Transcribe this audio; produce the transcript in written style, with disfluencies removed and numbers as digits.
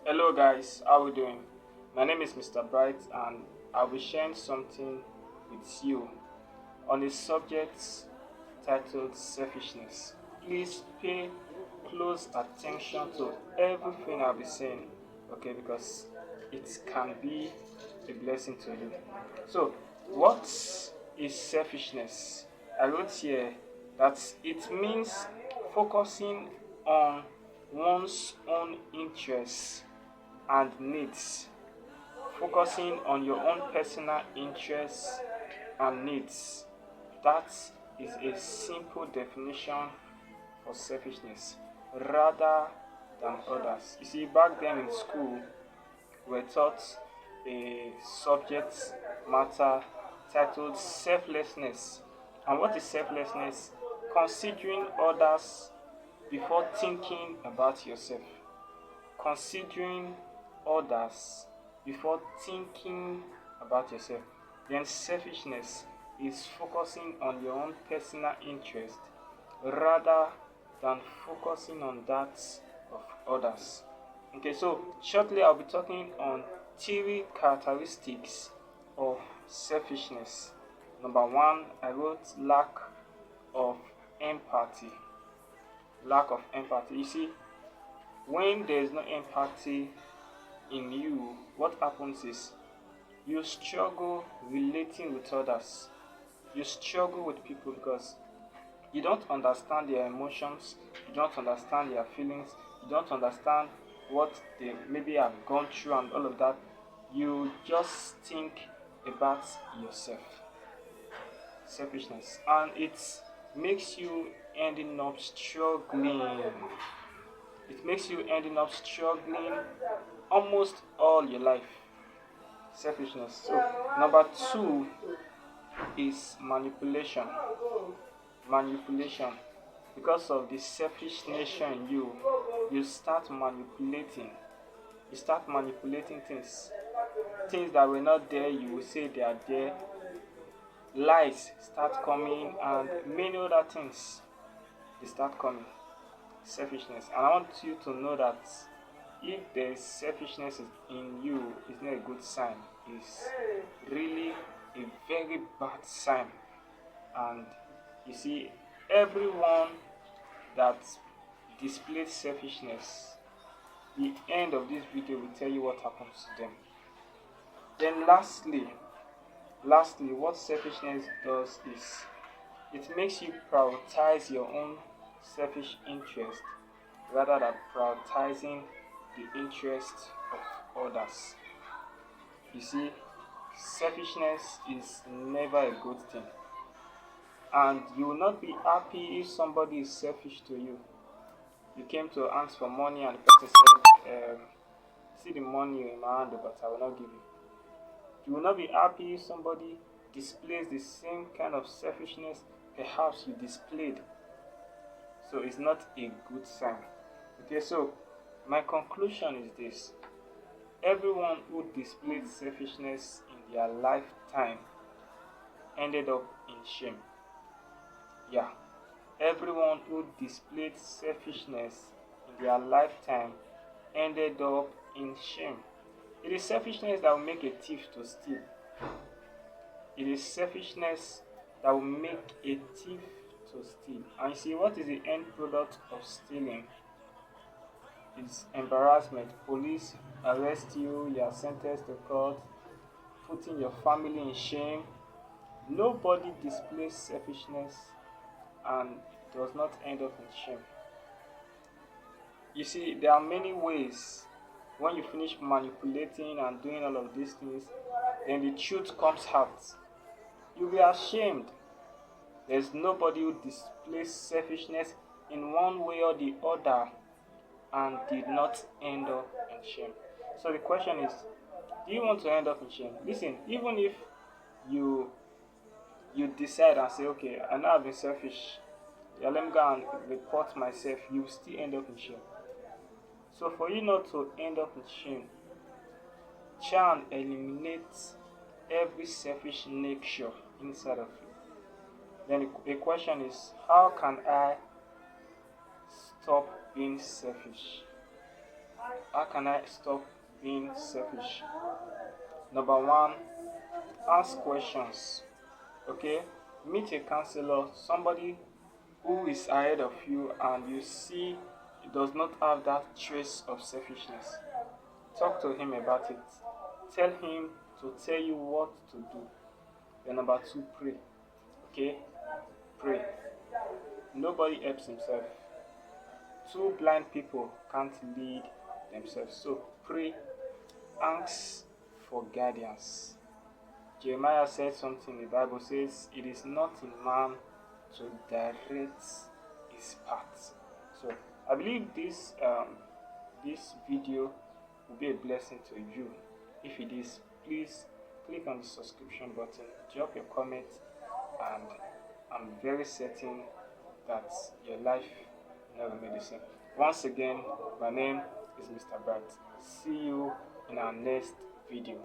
Hello guys, how we doing? My name is Mr. Bright and I'll be sharing something with you on a subject titled selfishness. Please pay close attention to everything I'll be saying, okay, because it can be a blessing to you. So, what is selfishness? I wrote here that it means focusing on one's own interests and needs, focusing on your own personal interests and needs. That is a simple definition for selfishness rather than others. You see, back then in school, we were taught a subject matter titled selflessness. And what is selflessness? Considering others before thinking about yourself. Considering others before thinking about yourself. Then selfishness is focusing on your own personal interest rather than focusing on that of others. Okay, so shortly I'll be talking on three characteristics of selfishness. Number one, I wrote lack of empathy. Lack of empathy. You see, when there is no empathy in you, what happens is you struggle relating with others. You struggle with people because you don't understand their emotions, you don't understand their feelings, you don't understand what they maybe have gone through and all of that. You just think about yourself. Selfishness. And it makes you ending up struggling. It makes you ending up struggling almost all your life. Selfishness. So, number two is manipulation. Manipulation. Because of the selfish nature in you, you start manipulating. You start manipulating things. Things that were not there, you will say they are there. Lies start coming, and many other things they start coming. Selfishness. And I want you to know that if there is selfishness in you, it's not a good sign. It's really a very bad sign. And you see, everyone that displays selfishness, the end of this video will tell you what happens to them. Then lastly, what selfishness does is it makes you prioritize your own selfish interest rather than prioritizing the interest of others. You see, selfishness is never a good thing. And you will not be happy if somebody is selfish to you. You came to ask for money and the person said, see the money in my hand, but I will not give you. You will not be happy if somebody displays the same kind of selfishness perhaps you displayed. So it's not a good sign. Okay, so my conclusion is this. Everyone who displayed selfishness in their lifetime ended up in shame. Yeah, everyone who displayed selfishness in their lifetime ended up in shame. It is selfishness that will make a thief to steal. It is selfishness that will make a thief to steal. And you see, what is the end product of stealing? It's embarrassment. Police arrest you, you are sentenced to court, putting your family in shame. Nobody displays selfishness and does not end up in shame. You see, there are many ways. When you finish manipulating and doing all of these things, then the truth comes out. You'll be ashamed. There's nobody who displays selfishness in one way or the other and did not end up in shame. So the question is, do you want to end up in shame? Listen, even if you decide and say, okay, I know I've been selfish, yeah, let me go and report myself, you still end up in shame. So for you not to end up in shame, try and eliminate every selfish nature inside of you. Then the question is, how can I stop being selfish? How can I stop being selfish? Number one, ask questions. Okay, meet a counselor, somebody who is ahead of you, and you see he does not have that trace of selfishness. Talk to him about it. Tell him to tell you what to do. Then number two, pray. Okay, pray. Nobody helps himself. Two blind people can't lead themselves. So pray, ask for guidance. Jeremiah said something, the Bible says, it is not in man to direct his path. So I believe this video will be a blessing to you. If it is, please click on the subscription button, drop your comment, and I'm very certain that your life will never be the same. Once again, my name is Mr. Bright. See you in our next video.